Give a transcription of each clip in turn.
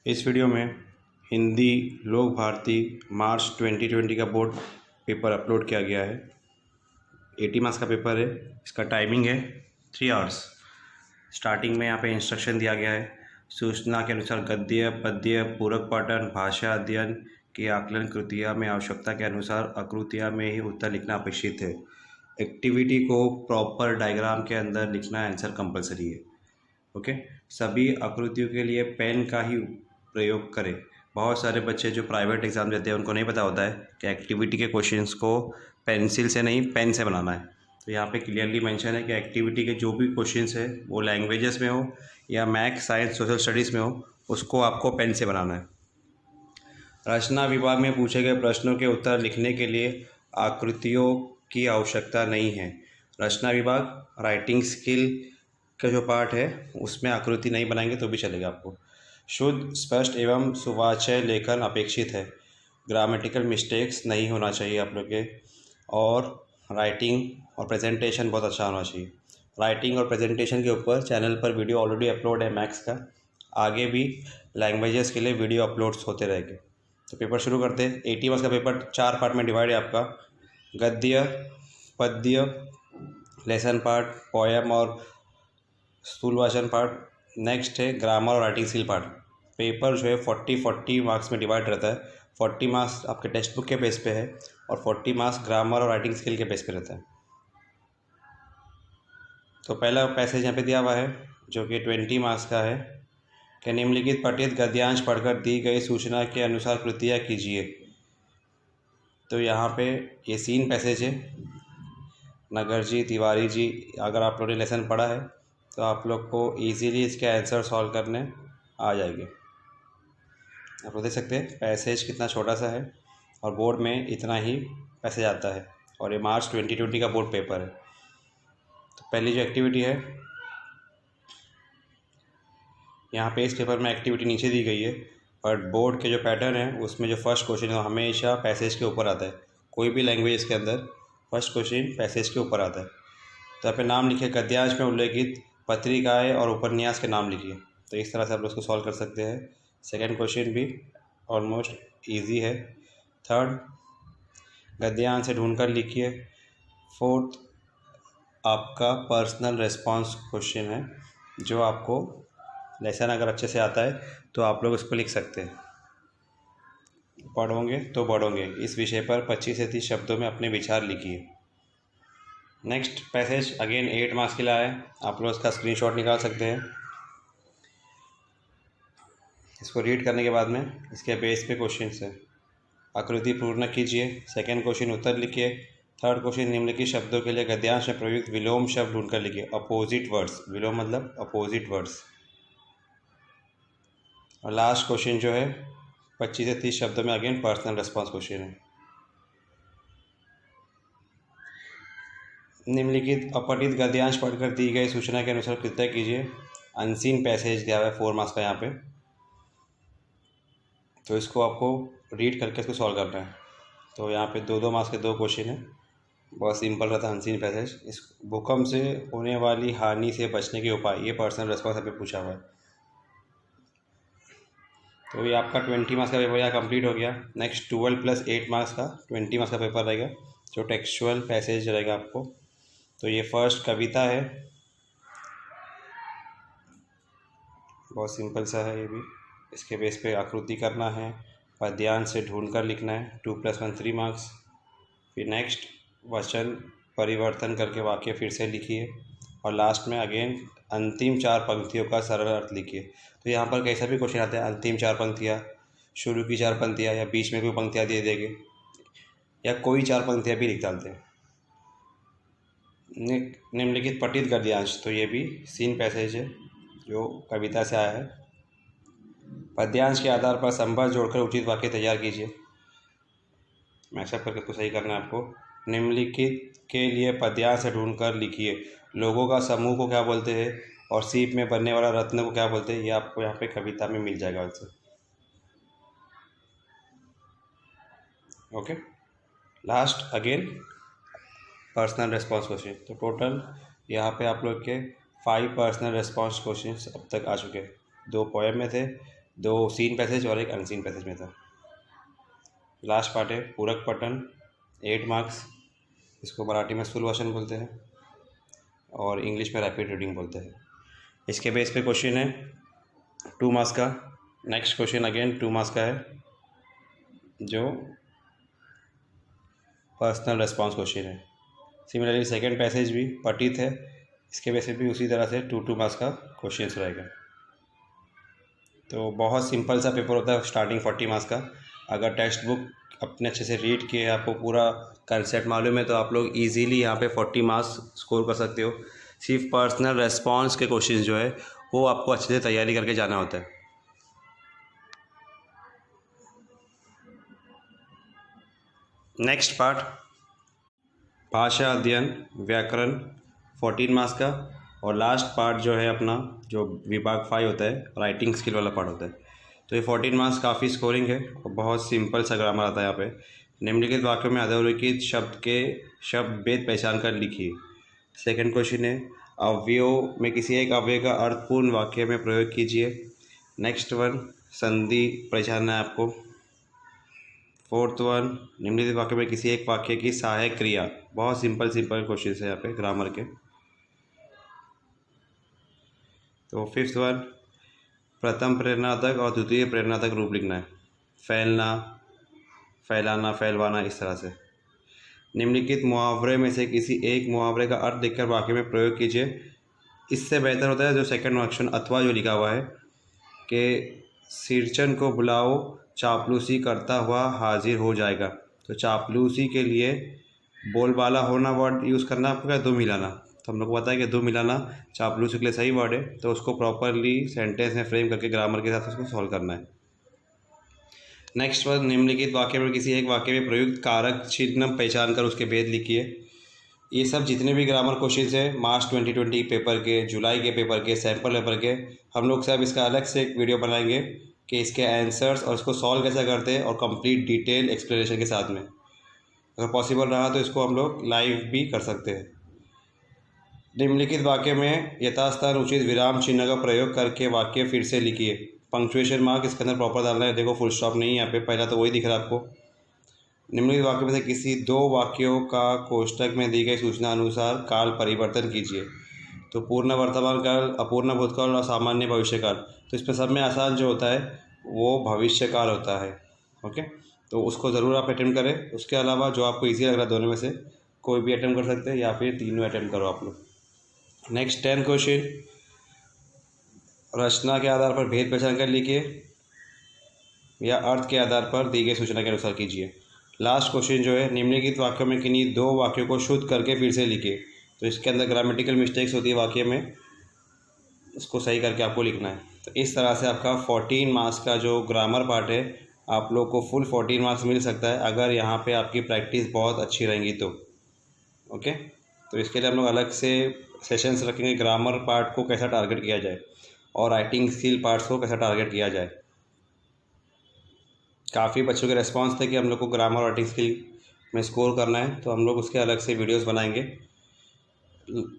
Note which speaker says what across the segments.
Speaker 1: इस वीडियो में हिंदी लोक भारती मार्च 2020 का बोर्ड पेपर अपलोड किया गया है। 80 मार्क्स का पेपर है। इसका टाइमिंग है 3 आवर्स। स्टार्टिंग में यहाँ पे इंस्ट्रक्शन दिया गया है। सूचना के अनुसार गद्य पद्य पूरक पाठन भाषा अध्ययन की आकलन कृतियाँ में आवश्यकता के अनुसार आकृतियाँ में ही उत्तर लिखना अपेक्षित है। एक्टिविटी को प्रॉपर डायग्राम के अंदर लिखना आंसर कंपलसरी है। ओके, सभी आकृतियों के लिए पेन का ही प्रयोग करें। बहुत सारे बच्चे जो प्राइवेट एग्ज़ाम देते हैं उनको नहीं पता होता है कि एक्टिविटी के क्वेश्चंस को पेंसिल से नहीं पेन से बनाना है। तो यहाँ पे क्लियरली मेंशन है कि एक्टिविटी के जो भी क्वेश्चंस है वो लैंग्वेजेस में हो या मैथ्स साइंस सोशल स्टडीज़ में हो, उसको आपको पेन से बनाना है। रचना विभाग में पूछे गए प्रश्नों के उत्तर लिखने के लिए आकृतियों की आवश्यकता नहीं है। रचना विभाग राइटिंग स्किल का जो पार्ट है उसमें आकृति नहीं बनाएंगे तो भी चलेगा आपको। शुद्ध स्पष्ट एवं सुवाच्य लेखन अपेक्षित है। ग्रामेटिकल मिस्टेक्स नहीं होना चाहिए आप लोग के, और राइटिंग और प्रेजेंटेशन बहुत अच्छा होना चाहिए। राइटिंग और प्रेजेंटेशन के ऊपर चैनल पर वीडियो ऑलरेडी अपलोड है मैथ्स का। आगे भी लैंग्वेजेस के लिए वीडियो अपलोड्स होते रहेंगे। तो पेपर शुरू करते हैं। 80 मार्क्स का पेपर 4 पार्ट में डिवाइड है आपका। गद्य पद्य लेसन पार्ट, पोएम और स्थूल वाचन पार्ट। नेक्स्ट है ग्रामर और राइटिंग स्किल पार्ट। पेपर जो है 40 मार्क्स में डिवाइड रहता है। 40 मार्क्स आपके टेक्स्ट बुक के बेस पे है और 40 मार्क्स ग्रामर और राइटिंग स्किल के बेस पे रहता है। तो पहला पैसेज यहाँ पे दिया हुआ है जो कि 20 मार्क्स का है कि निम्नलिखित पठित गद्यांश पढ़कर दी गई सूचना के अनुसार कृतियाँ कीजिए। तो यहाँ पे ये सीन पैसेज है। नगर जी, तिवारी जी, अगर आप लोगों ने लेसन पढ़ा है तो आप लोग को इजीली इसके आंसर सॉल्व करने आ जाएंगे। आप लोग देख सकते हैं पैसेज कितना छोटा सा है और बोर्ड में इतना ही पैसेज आता है, और ये मार्च 2020 का बोर्ड पेपर है। तो पहली जो एक्टिविटी है यहाँ पे इस पेपर में एक्टिविटी नीचे दी गई है, बट बोर्ड के जो पैटर्न है उसमें जो फर्स्ट क्वेश्चन है हमेशा पैसेज के ऊपर आता है। कोई भी लैंग्वेज के अंदर फर्स्ट क्वेश्चन पैसेज के ऊपर आता है। तो यहाँ पे नाम लिखे गद्यांश में उल्लेखित पत्रिकाएं और उपन्यास के नाम लिखिए। तो इस तरह से आप लोग उसको सॉल्व कर सकते हैं। सेकंड क्वेश्चन भी ऑलमोस्ट इजी है। थर्ड, गद्यांश से ढूंढकर लिखिए। फोर्थ, आपका पर्सनल रेस्पॉन्स क्वेश्चन है जो आपको लेसन अगर अच्छे से आता है तो आप लोग उसको लिख सकते हैं। पढ़ोगे तो बढ़ोगे इस विषय पर 25 से 30 शब्दों में अपने विचार लिखिए। नेक्स्ट पैसेज अगेन 8 मार्क्स के लिए आया है। आप लोग इसका स्क्रीनशॉट निकाल सकते हैं। इसको रीड करने के बाद में इसके बेस पे क्वेश्चन है। आकृति पूर्ण कीजिए। सेकंड क्वेश्चन उत्तर लिखिए। थर्ड क्वेश्चन निम्नलिखित शब्दों के लिए गद्यांश में प्रयुक्त विलोम शब्द ढूंढकर लिखिए। अपोजिट वर्ड्स, विलोम मतलब अपोजिट वर्ड्स। और लास्ट क्वेश्चन जो है 25 से 30 शब्दों में अगेन पर्सनल रेस्पॉन्स क्वेश्चन है। निम्नलिखित अपठित गद्यांश पढ़कर दी गई सूचना के अनुसार कृत्य कीजिए। अनसीन पैसेज दिया हुआ है 4 मार्क्स का यहाँ पे, तो इसको आपको रीड करके इसको सॉल्व करना है। तो यहाँ पे 2-2 मार्क्स के 2 क्वेश्चन है। बहुत सिंपल रहता है अनसीन पैसेज। इस भूकंप से होने वाली हानि से बचने के उपाय, ये पर्सनल रेस्पॉन्स पे पूछा हुआ है। तो ये आपका 20 मार्क्स का पेपर यहाँ कंप्लीट हो गया। नेक्स्ट 12 + 8 मार्क्स का 20 मार्क्स का पेपर रहेगा जो टेक्सचुअल पैसेज रहेगा आपको। तो ये फर्स्ट कविता है, बहुत सिंपल सा है ये भी। इसके बेस पे आकृति करना है, पद्यांश से ढूंढकर लिखना है। 2 + 1 3 मार्क्स। फिर नेक्स्ट वचन परिवर्तन करके वाक्य फिर से लिखिए, और लास्ट में अगेन अंतिम 4 पंक्तियों का सरल अर्थ लिखिए। तो यहाँ पर कैसा भी क्वेश्चन आता है, अंतिम 4 पंक्तियाँ, शुरू की 4 पंक्तियाँ, या बीच में कोई पंक्तियाँ दे देंगे, या कोई 4 पंक्तियाँ भी लिख डालते हैं। निम्नलिखित पठित गद्यांश, तो ये भी सीन पैसेज है जो कविता से आया है। पद्यांश के आधार पर संबंध जोड़कर उचित वाक्य तैयार कीजिए। मैशअप करके तो सही करना है आपको। निम्नलिखित के लिए पद्यांश से ढूंढकर लिखिए। लोगों का समूह को क्या बोलते हैं और सीप में बनने वाला रत्न को क्या बोलते हैं, ये आपको यहाँ पे कविता में मिल जाएगा answer. Okay, last again personal response question. तो टोटल यहाँ पे आप लोग के 5 पर्सनल रेस्पॉन्स क्वेश्चन अब तक आ चुके हैं। 2 पोएम में थे, 2 सीन पैसेज और एक अनसीन पैसेज में था। लास्ट पार्ट है पूरक पठन, 8 मार्क्स, इसको मराठी में स्थूल भाषण बोलते हैं और इंग्लिश में रैपिड रीडिंग बोलते हैं। इसके बेस पे क्वेश्चन है 2 मार्क्स का। नेक्स्ट क्वेश्चन अगेन 2 मार्क्स का है, जो पर्सनल रेस्पॉन्स क्वेश्चन है। सिमिलरली सेकंड पैसेज भी पठित है, इसके बेस पे भी उसी तरह से 2 मार्क्स का क्वेश्चन रहेगा। तो बहुत सिंपल सा पेपर होता है स्टार्टिंग 40 मार्क्स का। अगर टेक्स्ट बुक अपने अच्छे से रीड किए, आपको पूरा कंसेप्ट मालूम है, तो आप लोग इजीली यहाँ पे 40 मार्क्स स्कोर कर सकते हो। सिर्फ पर्सनल रेस्पॉन्स के क्वेश्चन जो है वो आपको अच्छे से तैयारी करके जाना होता है। नेक्स्ट पार्ट भाषा अध्ययन व्याकरण 14 मार्क्स का, और लास्ट पार्ट जो है अपना जो विभाग 5 होता है राइटिंग स्किल वाला पार्ट होता है। तो ये 14 मार्क्स काफ़ी स्कोरिंग है और बहुत सिंपल सा ग्रामर आता है यहाँ पे। निम्नलिखित वाक्यों में अधोरेखित शब्द के शब्द भेद पहचान कर लिखिए। सेकंड क्वेश्चन है अवयव में किसी एक अवयव का अर्थपूर्ण वाक्य में प्रयोग कीजिए। नेक्स्ट वन संधि पहचानना है आपको। फोर्थ वन निम्नलिखित वाक्य में किसी एक वाक्य की सहायक क्रिया। बहुत सिंपल क्वेश्चन है यहाँ पे ग्रामर के। तो फिफ्थ वन प्रथम प्रेरणार्थक और द्वितीय प्रेरणार्थक रूप लिखना है। फैलना, फैलाना, फैलवाना, इस तरह से। निम्नलिखित मुहावरे में से किसी एक मुहावरे का अर्थ देखकर वाक्य में प्रयोग कीजिए। इससे बेहतर होता है जो सेकंड ऑप्शन अथवा जो लिखा हुआ है कि सिरचन को बुलाओ चापलूसी करता हुआ हाजिर हो जाएगा। तो चापलूसी के लिए बोलबाला होना वर्ड यूज़ करना आपको, क्या दो मिलाना। तो हम लोग को पता है कि दो मिलाना चापलूसी के लिए सही वर्ड है, तो उसको प्रॉपरली सेंटेंस में फ्रेम करके ग्रामर के साथ उसको सॉल्व करना है। नेक्स्ट वन निम्नलिखित वाक्य में किसी एक वाक्य में प्रयुक्त कारक चिन्ह पहचान कर उसके भेद लिखिए। ये सब जितने भी ग्रामर क्वेश्चंस है मार्च 2020 पेपर के, जुलाई के पेपर के, सैम्पल पेपर के, हम लोग सब इसका अलग से एक वीडियो बनाएंगे कि इसके आंसर्स और इसको सॉल्व कैसे करते हैं और कंप्लीट डिटेल एक्सप्लेनेशन के साथ में। अगर पॉसिबल रहा तो इसको हम लोग लाइव भी कर सकते हैं। निम्नलिखित वाक्य में यथास्थान उचित विराम चिन्ह का प्रयोग करके वाक्य फिर से लिखिए। पंक्चुएशन मार्क इसके अंदर प्रॉपर डालना है। देखो फुल स्टॉप नहीं है यहाँ पे, पहला तो वही दिख रहा है आपको। निम्नलिखित वाक्य में से किसी दो वाक्यों का कोष्टक में दी गई सूचना अनुसार काल परिवर्तन कीजिए। तो पूर्ण वर्तमान काल, अपूर्ण भूतकाल और सामान्य भविष्यकाल। तो इसमें सब में आसान जो होता है वो भविष्यकाल होता है। ओके, तो उसको ज़रूर आप अटेम्प्ट करें। उसके अलावा जो आपको इजी लग रहा है दोनों में से कोई भी अटेम्प्ट कर सकते हैं या फिर तीनों अटेम्प्ट करो आप लोग। नेक्स्ट 10 क्वेश्चन रचना के आधार पर भेद पहचान कर लिखिए या अर्थ के आधार पर दी गई सूचना के अनुसार कीजिए। लास्ट क्वेश्चन जो है निम्नलिखित वाक्यों में किन्हीं दो वाक्यों को शुद्ध करके फिर से लिखिए। तो इसके अंदर ग्रामेटिकल मिस्टेक्स होती है वाक्य में, उसको सही करके आपको लिखना है। तो इस तरह से आपका 14 मार्क्स का जो ग्रामर पार्ट है आप लोग को फुल 14 मार्क्स मिल सकता है अगर यहाँ पे आपकी प्रैक्टिस बहुत अच्छी रहेंगी तो। ओके, तो इसके लिए हम लोग अलग से सेशंस रखेंगे ग्रामर पार्ट को कैसा टारगेट किया जाए और राइटिंग स्किल पार्ट्स को कैसा टारगेट किया जाए। काफ़ी बच्चों के रेस्पॉन्स थे कि हम लोग को ग्रामर राइटिंग स्किल में स्कोर करना है, तो हम लोग उसके अलग से वीडियोस बनाएंगे।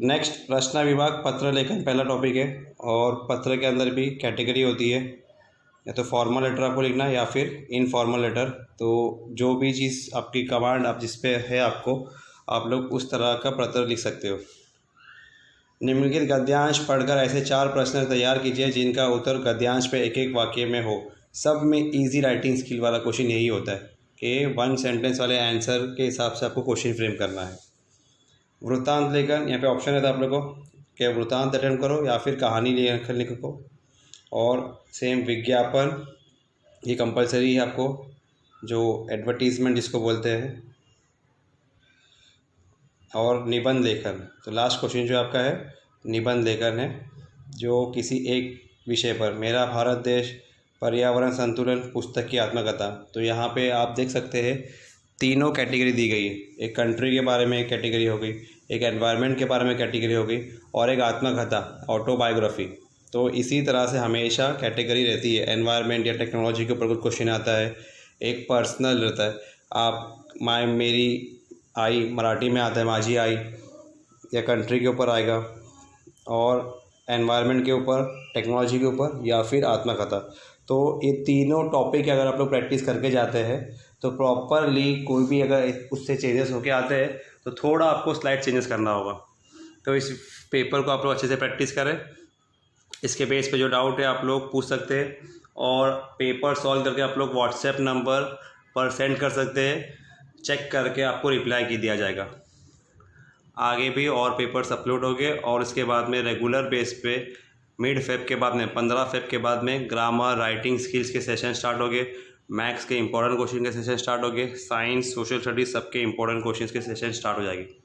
Speaker 1: नेक्स्ट रचना विभाग पत्र लेखन पहला टॉपिक है और पत्र के अंदर भी कैटेगरी होती है, या तो फॉर्मल लेटर आपको लिखना है या फिर इनफॉर्मल लेटर। तो जो भी चीज़ आपकी कमांड आप जिस पे है आपको, आप लोग उस तरह का पत्र लिख सकते हो। निम्नलिखित गद्यांश पढ़कर ऐसे 4 प्रश्न तैयार कीजिए जिनका उत्तर गद्यांश पे एक एक वाक्य में हो। सब में इजी राइटिंग स्किल वाला क्वेश्चन यही होता है कि 1 सेंटेंस वाले आंसर के हिसाब से आपको क्वेश्चन फ्रेम करना है। वृत्तांत लेखन, यहाँ पे ऑप्शन रहता है आप लोगों को कि वृत्तांत अटेम्प्ट करो या फिर कहानी लेखन लिखो। और सेम विज्ञापन, ये कंपलसरी है आपको, जो एडवर्टीजमेंट जिसको बोलते हैं। और निबंध लेखन, तो लास्ट क्वेश्चन जो आपका है निबंध लेखन है, जो किसी एक विषय पर, मेरा भारत देश, पर्यावरण संतुलन, पुस्तक की आत्मकथा। तो यहाँ पे आप देख सकते हैं तीनों कैटेगरी दी गई है। एक कंट्री के बारे में एक कैटेगरी हो गई, एक एनवायरनमेंट के बारे में कैटेगरी हो गई और एक आत्मकथा ऑटोबायोग्राफी। तो इसी तरह से हमेशा कैटेगरी रहती है। एनवायरनमेंट या टेक्नोलॉजी के ऊपर कुछ क्वेश्चन आता है, एक पर्सनल रहता है, आप मेरी आई मराठी में आता है माझी आई, या कंट्री के ऊपर आएगा, और एनवायरनमेंट के ऊपर, टेक्नोलॉजी के ऊपर, या फिर आत्मकथा। तो ये तीनों टॉपिक अगर आप लोग प्रैक्टिस करके जाते हैं तो प्रॉपरली कोई भी अगर उससे चेंजेस होके आते हैं तो थोड़ा आपको स्लाइड चेंजेस करना होगा। तो इस पेपर को आप लोग अच्छे से प्रैक्टिस करें। इसके बेस पे जो डाउट है आप लोग पूछ सकते हैं और पेपर सॉल्व करके आप लोग व्हाट्सएप नंबर पर सेंड कर सकते हैं। चेक करके आपको रिप्लाई की दिया जाएगा। आगे भी और पेपर्स अपलोड होंगे और इसके बाद में रेगुलर बेस पे मिड फेब के बाद में 15 फेब के बाद में ग्रामर राइटिंग स्किल्स के सेशन स्टार्ट हो गए, मैथ्स के इंपॉर्टेंट क्वेश्चन के सेशन स्टार्ट हो गए, साइंस सोशल स्टडीज़ सबके इंपॉर्टेंट क्वेश्चन के सेशन स्टार्ट हो जाएगी।